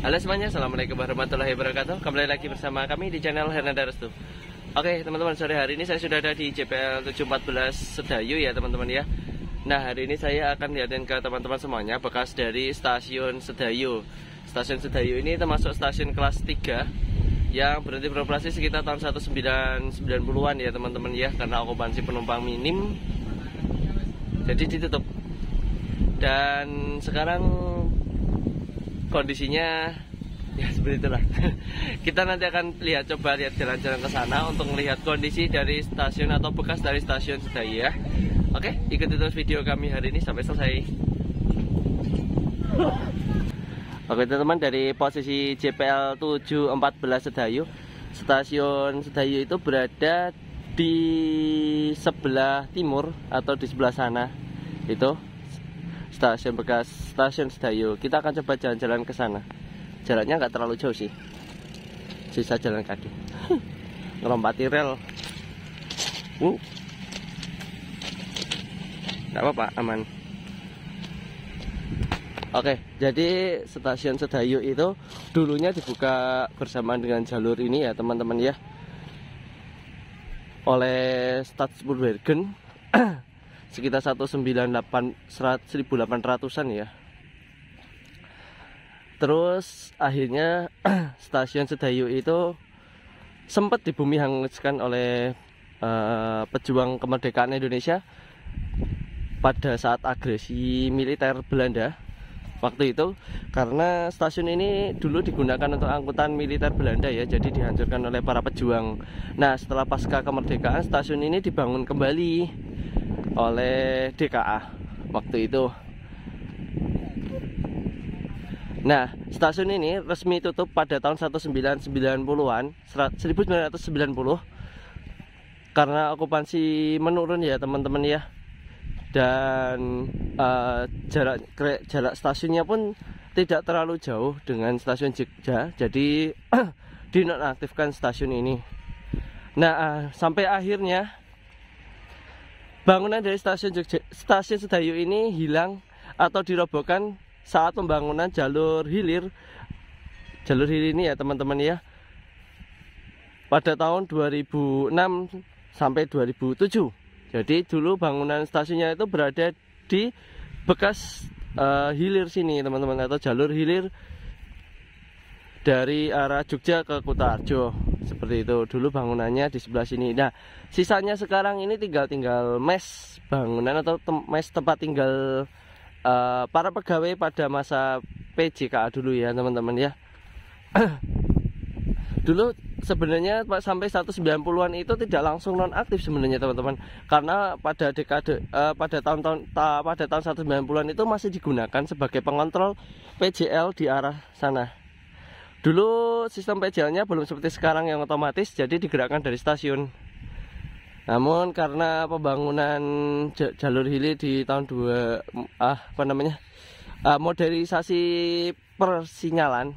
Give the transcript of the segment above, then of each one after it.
Halo semuanya, assalamualaikum warahmatullahi wabarakatuh. Kembali lagi bersama kami di channel Hernanda Restu. Oke teman-teman, sore hari ini saya sudah ada di JPL 714 Sedayu ya teman-teman ya. Nah hari ini saya akan lihatin ke teman-teman semuanya bekas dari stasiun Sedayu. Stasiun Sedayu ini termasuk stasiun kelas 3 yang berhenti beroperasi sekitar tahun 1990-an ya teman-teman ya, karena okupansi penumpang minim jadi ditutup. Dan sekarang kondisinya ya seperti itulah. Kita nanti akan coba lihat jalan-jalan ke sana untuk melihat kondisi dari stasiun atau bekas dari stasiun Sedayu ya. Oke, ikuti terus video kami hari ini sampai selesai. Oke teman-teman, dari posisi JPL 714 Sedayu, stasiun Sedayu itu berada di sebelah timur atau di sebelah sana. Itu stasiun bekas stasiun Sedayu. Kita akan coba jalan-jalan ke sana. Jalannya nggak terlalu jauh sih, sisa jalan kaki. Ngelompati rel. Nggak apa-apa, aman. Oke, jadi stasiun Sedayu itu dulunya dibuka bersamaan dengan jalur ini ya teman-teman ya, oleh Stadspoorbergen sekitar 1800-an ya. Terus akhirnya stasiun Sedayu itu sempat dibumi hanguskan oleh pejuang kemerdekaan Indonesia pada saat agresi militer Belanda waktu itu, karena stasiun ini dulu digunakan untuk angkutan militer Belanda ya, jadi dihancurkan oleh para pejuang. Nah setelah pasca kemerdekaan stasiun ini dibangun kembali oleh DKA waktu itu. Nah, stasiun ini resmi tutup pada tahun 1990-an, 1990, karena okupansi menurun ya teman-teman ya. Dan jarak stasiunnya pun tidak terlalu jauh dengan stasiun Jogja, jadi dinonaktifkan stasiun ini. Nah, sampai akhirnya bangunan dari stasiun Sedayu ini hilang atau dirobohkan saat pembangunan jalur hilir ini ya teman-teman ya, pada tahun 2006 sampai 2007. Jadi dulu bangunan stasiunnya itu berada di bekas hilir sini teman-teman, atau jalur hilir dari arah Jogja ke Kutoarjo. Seperti itu dulu bangunannya di sebelah sini. Nah sisanya sekarang ini tinggal mes bangunan atau mes tempat tinggal para pegawai pada masa PJKA dulu ya teman-teman ya. Dulu sebenarnya sampai 190-an itu tidak langsung nonaktif sebenarnya teman-teman, karena pada pada tahun 190-an itu masih digunakan sebagai pengontrol PJL di arah sana. Dulu sistem PJL-nya belum seperti sekarang yang otomatis, jadi digerakkan dari stasiun. Namun karena pembangunan jalur hilir di tahun modernisasi persinyalan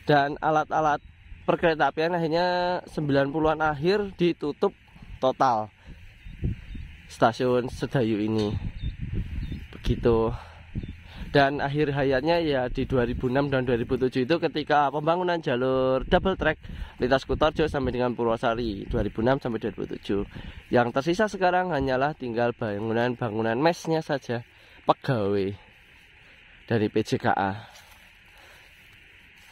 dan alat-alat perkeretaapian, akhirnya 90-an akhir ditutup total stasiun Sedayu ini. Begitu. Dan akhir hayatnya ya di 2006 dan 2007 itu ketika pembangunan jalur double track lintas Kutoarjo sampai dengan Purwosari 2006 sampai 2007. Yang tersisa sekarang hanyalah tinggal bangunan mesnya saja pegawai dari PJKA.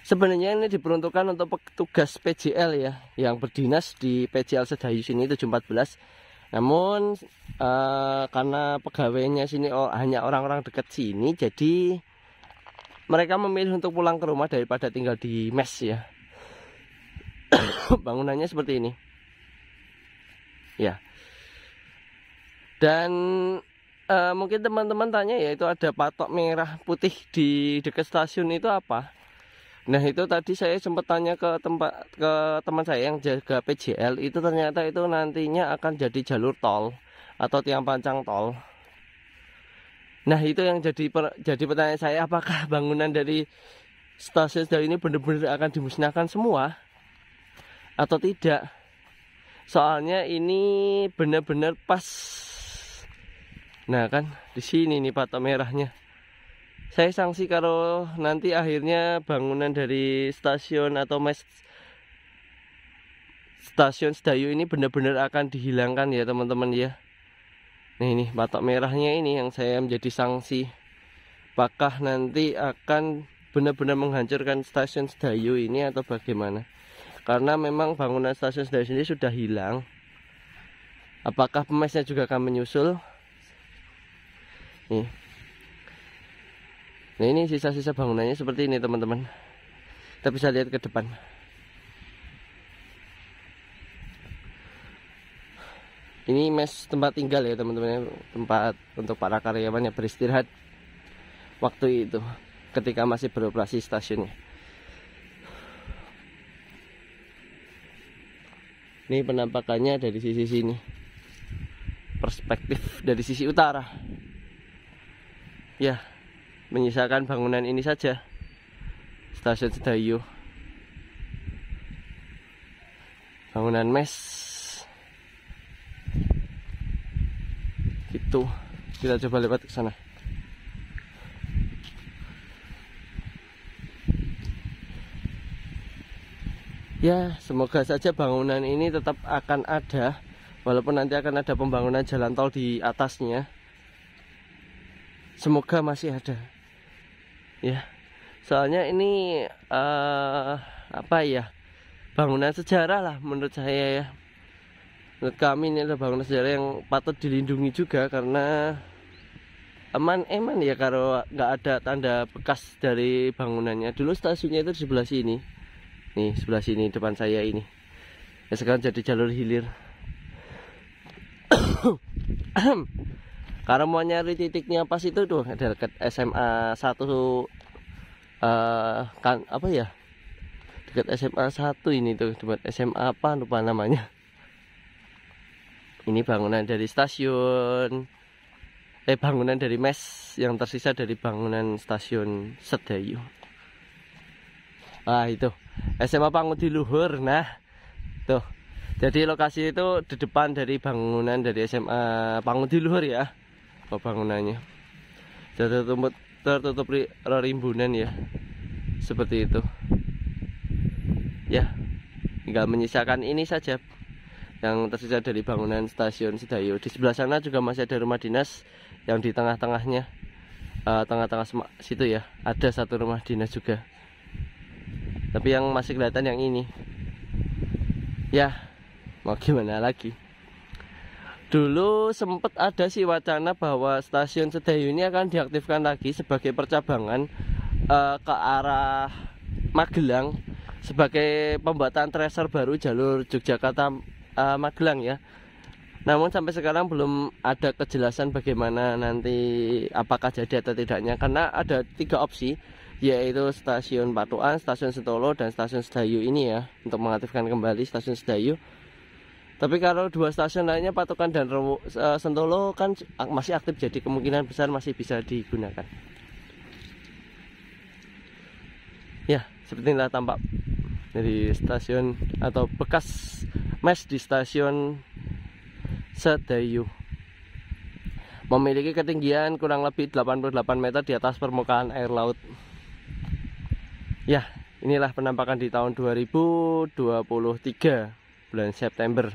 Sebenarnya ini diperuntukkan untuk petugas PJL ya, yang berdinas di PJL Sedayu sini 714. Namun karena pegawainya sini hanya orang-orang dekat sini, jadi mereka memilih untuk pulang ke rumah daripada tinggal di mes ya. Bangunannya seperti ini ya. Dan mungkin teman-teman tanya ya, itu ada patok merah putih di dekat stasiun itu apa? Nah itu tadi saya sempat tanya ke teman saya yang jaga PJL, itu ternyata itu nantinya akan jadi jalur tol atau tiang pancang tol. Nah itu yang jadi pertanyaan saya, apakah bangunan dari stasiun Sedayu ini benar-benar akan dimusnahkan semua atau tidak? Soalnya ini benar-benar pas. Nah kan di sini nih patok merahnya. saya sanksi kalau nanti akhirnya bangunan dari stasiun atau mes stasiun Sedayu ini benar-benar akan dihilangkan ya teman-teman ya. Nah ini patok merahnya ini yang saya menjadi sanksi. Apakah nanti akan benar-benar menghancurkan stasiun Sedayu ini atau bagaimana? Karena memang bangunan stasiun Sedayu sendiri sudah hilang. Apakah pemesnya juga akan menyusul? Nih. Nah ini sisa-sisa bangunannya seperti ini teman-teman. Kita bisa lihat ke depan. Ini mes tempat tinggal ya teman-teman, tempat untuk para karyawan yang beristirahat waktu itu ketika masih beroperasi stasiunnya. Ini penampakannya dari sisi sini, perspektif dari sisi utara ya, menyisakan bangunan ini saja stasiun Sedayu, bangunan mes gitu. Kita coba lewat ke sana. Ya, semoga saja bangunan ini tetap akan ada, walaupun nanti akan ada pembangunan jalan tol di atasnya. Semoga masih ada. Ya, soalnya ini apa ya? Bangunan sejarah lah menurut saya ya. Menurut kami ini adalah bangunan sejarah yang patut dilindungi juga karena eman ya kalau nggak ada tanda bekas dari bangunannya. Dulu stasiunnya itu di sebelah sini. Nih sebelah sini depan saya ini. Ya sekarang jadi jalur hilir. Karena mau nyari titiknya pas itu tuh ada dekat SMA 1 kan apa ya? Dekat SMA 1 ini tuh, dekat SMA apa lupa namanya. Ini bangunan dari stasiun bangunan dari mes yang tersisa dari bangunan stasiun Sedayu. Ah itu SMA Pangudiluhur. Nah tuh, jadi lokasi itu di depan dari bangunan dari SMA Pangudiluhur ya. Oh, bangunannya tertutup rimbunan ya, seperti itu ya. Tinggal menyisakan ini saja yang tersisa dari bangunan stasiun Sedayu. Di sebelah sana juga masih ada rumah dinas yang di tengah-tengahnya, tengah-tengah situ ya, ada satu rumah dinas juga. Tapi yang masih kelihatan yang ini. Ya, mau gimana lagi. Dulu sempat ada sih wacana bahwa stasiun Sedayu ini akan diaktifkan lagi sebagai percabangan ke arah Magelang sebagai pembuatan tracer baru jalur Yogyakarta Magelang ya. Namun sampai sekarang belum ada kejelasan bagaimana nanti, apakah jadi atau tidaknya, karena ada 3 opsi, yaitu stasiun Patuan, stasiun Sentolo, dan stasiun Sedayu ini ya, untuk mengaktifkan kembali stasiun Sedayu. Tapi kalau 2 stasiun lainnya Patukan dan Sentolo kan masih aktif, jadi kemungkinan besar masih bisa digunakan. Ya, seperti inilah tampak dari stasiun atau bekas mes di stasiun Sedayu. Memiliki ketinggian kurang lebih 88 meter di atas permukaan air laut. Ya, inilah penampakan di tahun 2023 bulan September.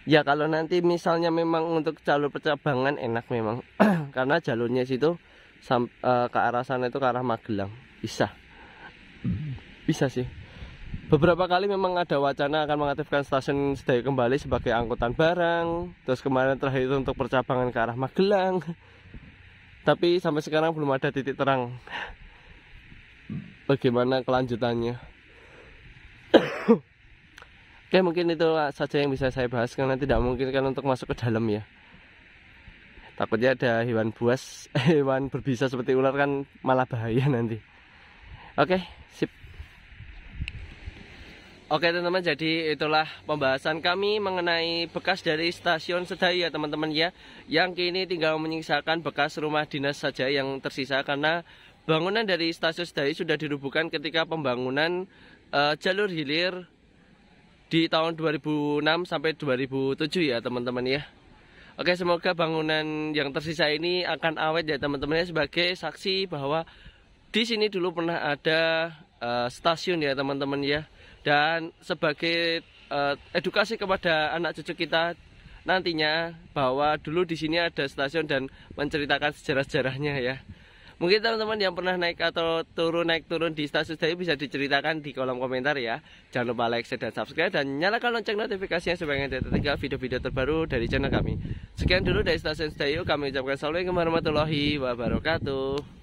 Ya kalau nanti misalnya memang untuk jalur percabangan enak memang karena jalurnya situ ke arah sana itu ke arah Magelang. Bisa sih. Beberapa kali memang ada wacana akan mengaktifkan stasiun Sedayu kembali sebagai angkutan barang. Terus kemarin terakhir itu untuk percabangan ke arah Magelang. Tapi sampai sekarang belum ada titik terang bagaimana kelanjutannya. Oke, mungkin itu saja yang bisa saya bahas karena tidak mungkin kan untuk masuk ke dalam ya. Takutnya ada hewan buas, hewan berbisa seperti ular kan malah bahaya nanti. Oke, sip. Oke teman-teman, jadi itulah pembahasan kami mengenai bekas dari stasiun Sedayu ya teman-teman ya. Yang kini tinggal menyisakan bekas rumah dinas saja yang tersisa karena bangunan dari stasiun Sedayu sudah dirubuhkan ketika pembangunan jalur hilir di tahun 2006 sampai 2007 ya teman-teman ya. Oke, semoga bangunan yang tersisa ini akan awet ya teman-teman, sebagai saksi bahwa di sini dulu pernah ada stasiun ya teman-teman ya. Dan sebagai edukasi kepada anak cucu kita nantinya bahwa dulu di sini ada stasiun dan menceritakan sejarah-sejarahnya ya. Mungkin teman-teman yang pernah naik atau naik turun di stasiun Sedayu bisa diceritakan di kolom komentar ya. Jangan lupa like, share, dan subscribe, dan nyalakan lonceng notifikasinya supaya tidak tertinggal video-video terbaru dari channel kami. Sekian dulu dari stasiun Sedayu, kami ucapkan assalamualaikum warahmatullahi wabarakatuh.